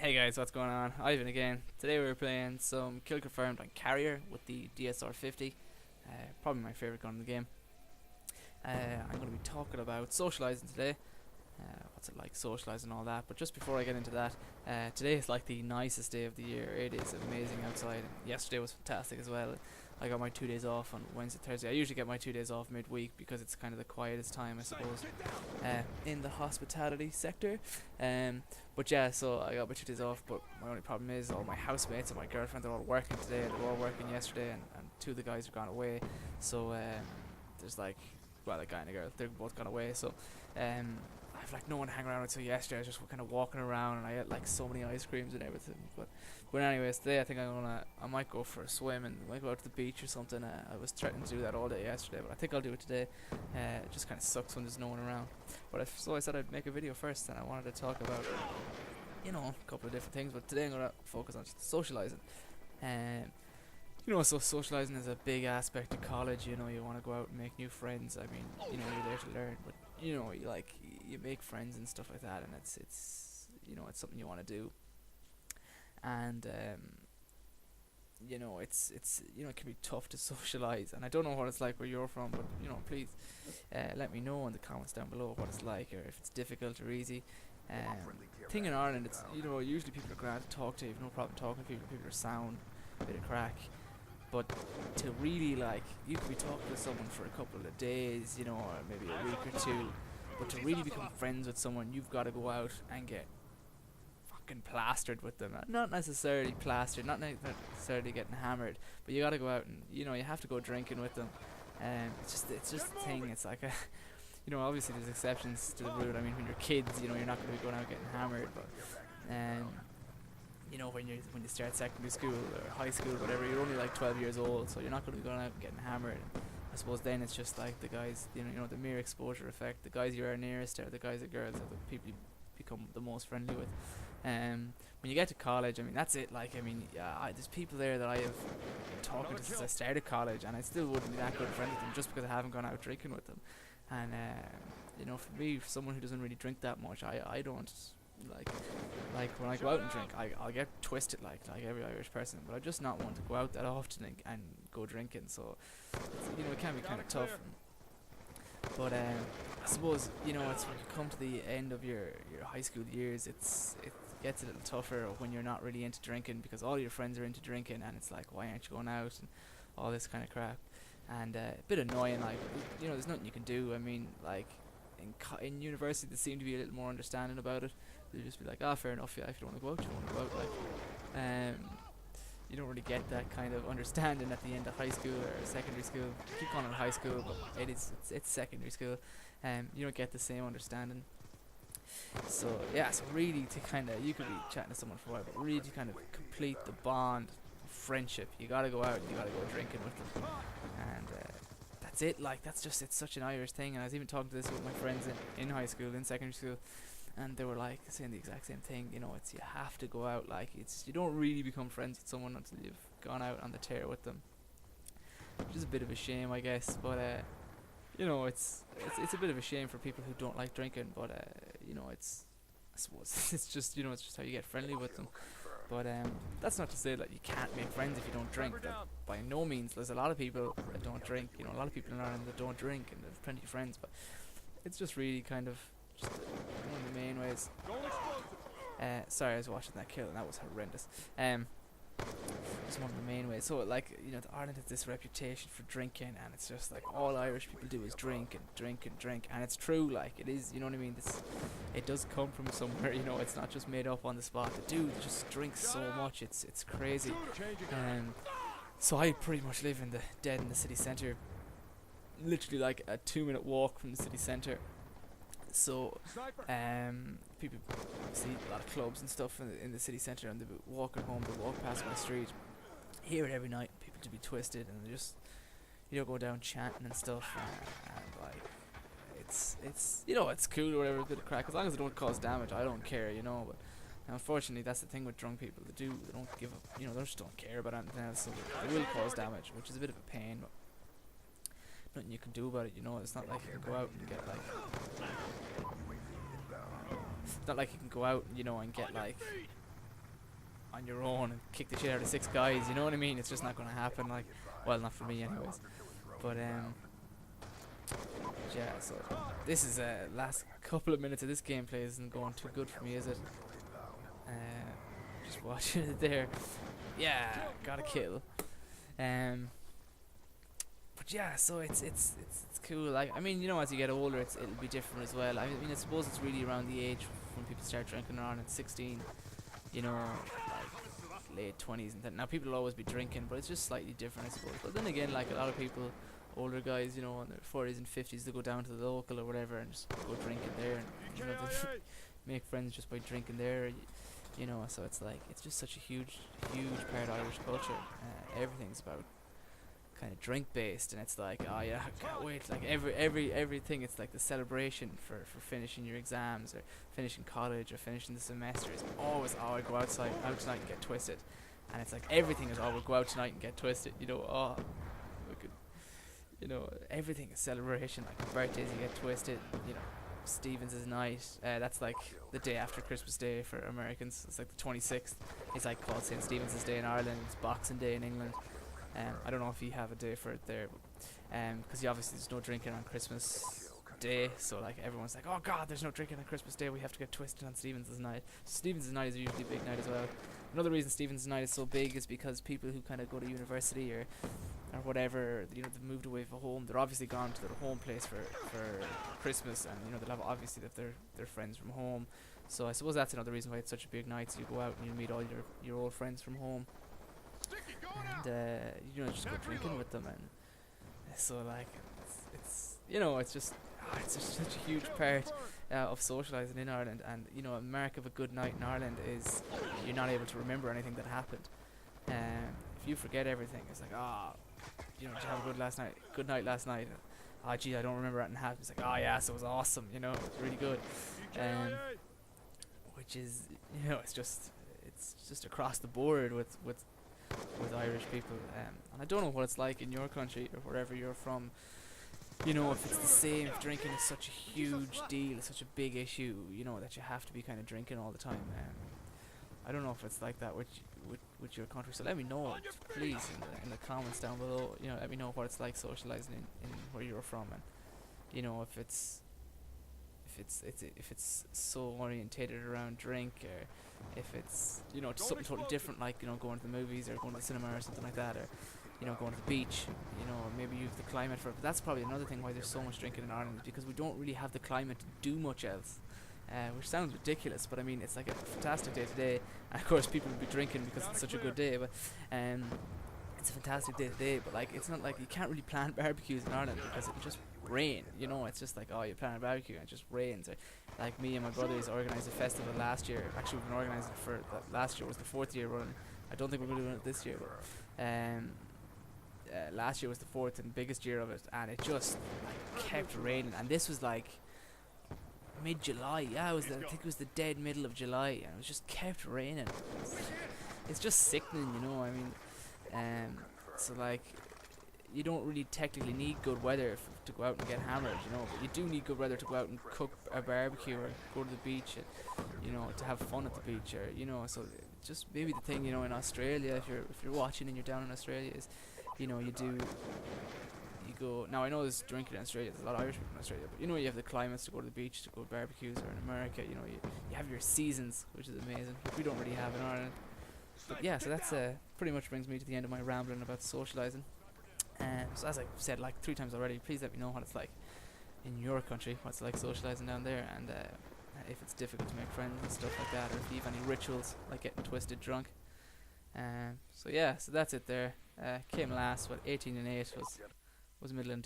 Hey guys, what's going on? Ivan again. Today we're playing some Kill Confirmed on Carrier with the DSR-50. Probably my favourite gun in the game. I'm going to be talking about socialising today. What's it like socialising and all that. But just before I get into that, today is like the nicest day of the year. It is amazing outside. And yesterday was fantastic as well. I got my 2 days off on Wednesday, Thursday. I usually get my 2 days off midweek because it's kind of the quietest time, I suppose, in the hospitality sector. But yeah, so I got my 2 days off, but my only problem is all my housemates and my girlfriend are all working today. They were all working yesterday, and two of the guys are gone away. So there's like, well, a guy and a girl, they're both gone away. So I've like no one to hang around with. So yesterday I was just kind of walking around, and I ate like so many ice creams and everything. But anyways, today I think I might go for a swim and might go out to the beach or something. I was threatening to do that all day yesterday, but I think I'll do it today. It just kind of sucks when there's no one around. So I said I'd make a video first, and I wanted to talk about, a couple of different things. But today I'm gonna focus on socializing. So socializing is a big aspect of college. You want to go out and make new friends. I mean, you're there to learn, but you make friends and stuff like that, and it's something you want to do. And it can be tough to socialize, and I don't know what it's like where you're from, but please let me know in the comments down below what it's like, or if it's difficult or easy. Thing in Ireland, it's usually people are glad to talk to you. You've no problem talking to people. People are sound, a bit of crack. But to really you could be talking to someone for a couple of days, or maybe a week or two. But to really become friends with someone, you've got to go out and get fucking plastered with them. Not necessarily plastered, not necessarily getting hammered, but you got to go out and you have to go drinking with them. It's just a thing. It's like a obviously there's exceptions to the rule. I mean, when you're kids, you're not going to be going out getting hammered, but when you start secondary school or high school, whatever, you're only like 12 years old, so you're not going to be going out and getting hammered. I suppose then it's just like the guys, the mere exposure effect. The guys you are nearest are the guys and girls are the people you become the most friendly with. When you get to college, I mean, that's it. There's people there that I have been talking to since I started college, and I still wouldn't be that good friend with them just because I haven't gone out drinking with them. And for me, for someone who doesn't really drink that much, I don't like when I go out and drink, I'll get twisted like every Irish person, but I'm just not one to go out that often and go drinking. So it can be kind of tough. But I suppose it's when you come to the end of your high school years, it gets a little tougher when you're not really into drinking, because all your friends are into drinking, and it's like, why aren't you going out and all this kind of crap. And a bit annoying, there's nothing you can do. I mean, in university they seem to be a little more understanding about it. They'll just be like, fair enough, yeah, if you don't want to go out, you don't want to go out. You don't really get that kind of understanding at the end of high school or secondary school. Keep calling it high school, but it's secondary school. You don't get the same understanding. So really you could be chatting to someone for a while, but really to kind of complete the bond of friendship, you gotta go out and you gotta go drinking with them. And that's it. It's such an Irish thing. And I was even talking to this with my friends in high school, in secondary school, and they were like saying the exact same thing. It's you have to go out. You don't really become friends with someone until you've gone out on the tear with them, which is a bit of a shame, I guess. But it's a bit of a shame for people who don't like drinking. But I suppose it's just how you get friendly with them. But that's not to say that you can't make friends if you don't drink. By no means. There's a lot of people that don't drink. A lot of people in Ireland that don't drink, and there's plenty of friends. But it's just really kind of just one of the main ways. Sorry, I was watching that kill, and that was horrendous. It's one of the main ways. So Ireland has this reputation for drinking, and it's just like all Irish people do is drink and drink and drink, and it's true. It is, you know what I mean. It does come from somewhere. It's not just made up on the spot. The dude just drinks so much, it's crazy. So I pretty much live dead in the city centre, literally like a 2-minute walk from the city centre. So people see a lot of clubs and stuff in the city centre, and they be walking home, they walk past my street, hear it every night, people to be twisted, and they just go down chanting and stuff, and it's cool or whatever, a bit of crack, as long as it don't cause damage. I don't care, but unfortunately that's the thing with drunk people. They don't give up, they just don't care about anything else, so they will cause damage, which is a bit of a pain, but nothing you can do about it. It's not like you can go out and get it's not like you can go out and get on your own and kick the shit out of 6 guys. You know what I mean? It's just not going to happen. Like, well, not for me, anyways. But yeah. So this is last couple of minutes of this gameplay isn't going too good for me, is it? Just watching it there. Yeah, got a kill. But yeah, so it's cool. Like, I mean, you know, as you get older, it'll be different as well. I mean, I suppose it's really around the age when people start drinking around at 16. You know, like late 20s and then. Now people will always be drinking, but it's just slightly different, I suppose. But then again, like a lot of people, older guys, you know, in their 40s and 50s, they go down to the local or whatever and just go drinking there, and you know, they make friends just by drinking there. You know, so it's like it's just such a huge part of Irish culture. Everything's about kind of drink based, and it's like, oh yeah, I can't wait. Like everything, it's like the celebration for finishing your exams or finishing college or finishing the semester is always, oh, I go out tonight and get twisted. And it's like everything is, oh, we'll go out tonight and get twisted. You know, oh, we could, you know, everything is celebration. Like birthdays, you get twisted. You know, Stevens' night. That's like the day after Christmas Day for Americans. It's like the 26th. It's like called St. Stephen's Day in Ireland. It's Boxing Day in England. I don't know if you have a day for it there, because obviously there's no drinking on Christmas Day, so like everyone's like, oh god, there's no drinking on Christmas Day, we have to get twisted on Stevens' night. Stevens' night is usually a big night as well. Another reason Stevens' night is so big is because people who kind of go to university or whatever, you know, they've moved away from home, they're obviously gone to their home place for Christmas, and you know, they'll have obviously their friends from home. So I suppose that's another reason why it's such a big night. So you go out and you meet all your old friends from home, and you know, just go drinking with them. And so like it's you know, it's just such a huge part of socialising in Ireland. And you know, a mark of a good night in Ireland is you're not able to remember anything that happened. If you forget everything, it's like, you know, did you have a good night last night? Oh gee, I don't remember anything happened. It's like, oh yeah, so it was awesome, you know, it was really good. Which is, you know, it's just across the board with Irish people. And I don't know what it's like in your country or wherever you're from. You know, if it's the same, if drinking is such a huge deal, it's such a big issue, you know, that you have to be kind of drinking all the time. I don't know if it's like that with your country, so let me know, please, in the comments down below. You know, let me know what it's like socialising in where you're from, and you know, if it's so orientated around drink, or if it's, you know, just something totally different, like, you know, going to the movies or going to the cinema or something like that, or you know, going to the beach. You know, maybe you have the climate for it. But that's probably another thing why there's so much drinking in Ireland, is because we don't really have the climate to do much else. Which sounds ridiculous, but I mean, it's like a fantastic day today, and of course people will be drinking because it's such a good day, but it's a fantastic day today. But like, it's not like you can't really plan barbecues in Ireland because it just rain, you know. It's just like, oh, you plan a barbecue and it just rains. Or, like me and my brothers organised a festival last year. Actually, we've been organising it for last year was the 4th year running. I don't think we're going to do it this year, but last year was the 4th and biggest year of it, and it just like kept raining. And this was like mid-July. Yeah, I think it was the dead middle of July, and it was just kept raining. It's just sickening, you know. I mean, so like, you don't really technically need good weather to go out and get hammered, you know, but you do need good weather to go out and cook a barbecue or go to the beach, and you know, to have fun at the beach, or you know. So just maybe the thing, you know, in Australia, if you're watching and you're down in Australia, is, you know, you go. Now I know there's drinking in Australia, there's a lot of Irish people in Australia, but you know, you have the climates to go to the beach, to go to barbecues, or in America, you know, you have your seasons, which is amazing, which we don't really have in Ireland. But yeah, so that's pretty much brings me to the end of my rambling about socialising. So as I said like 3 times already, please let me know what it's like in your country, what's it like socialising down there, and if it's difficult to make friends and stuff like that, or if you have any rituals like getting twisted drunk. So yeah, so that's it there. Came last, 18 and 8 was middle and